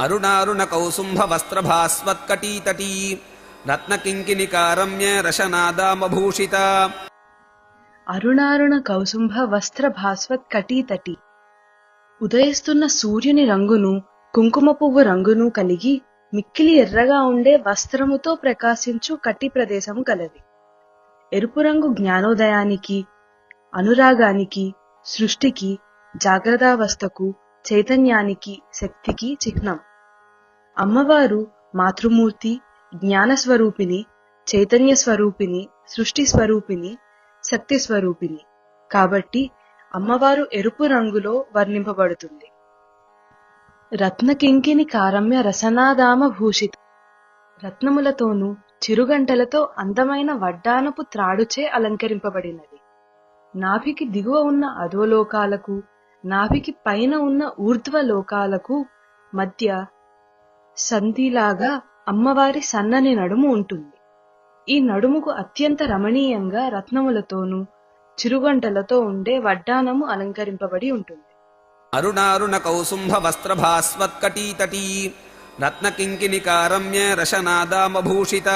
అరుణారుణ కౌసుంభ వస్త్రభాస్వత్కటీతటీ రత్నకింకిణికారమ్య రశనాదామభూషిత. అరుణారుణ కౌసుంభ వస్త్ర భాస్వత్ కటీతటి. ఉదయిస్తున్న సూర్యుని రంగును కుంకుమ పువ్వు రంగును కలిగి మిక్కిలి ఎర్రగా ఉండే వస్త్రముతో ప్రకాశించు కటి ప్రదేశము కలది. ఎరుపు రంగు జ్ఞానోదయానికి, అనురాగానికి, సృష్టికి, జాగ్రత్తావస్థకు, చైతన్యానికి, శక్తికి చిహ్నం. అమ్మవారు మాతృమూర్తి, జ్ఞానస్వరూపిణి, చైతన్య స్వరూపిణి, సృష్టి స్వరూపిణి, శక్తి స్వరూపిణి. కాబట్టి అమ్మవారు ఎరుపు రంగులో వర్ణింపబడుతుంది. రత్నకింకిణి కారమ్య రసనాదామ భూషిత. రత్నములతోనూ చిరుగంటలతో అందమైన వడ్డానపు త్రాడుచే అలంకరింపబడినది. నాభికి దిగువ ఉన్న అధోలోకాలకు, నాభికి పైన ఉన్న ఊర్ధ్వలోకాలకు మధ్య సంధిలాగా అమ్మవారి సన్నని నడుము ఉంటుంది. ఈ నడుముకు అత్యంత రమణీయంగా రత్నములతోనూ చిరుగంటలతో ఉండే వడ్డానము అలంకరింపబడి ఉంటుంది. అరుణారుణ కౌసుంభ వస్త్రభాస్వత్కటీతటీ రత్నకింకిణికారమ్య రశనాదామభూషిత.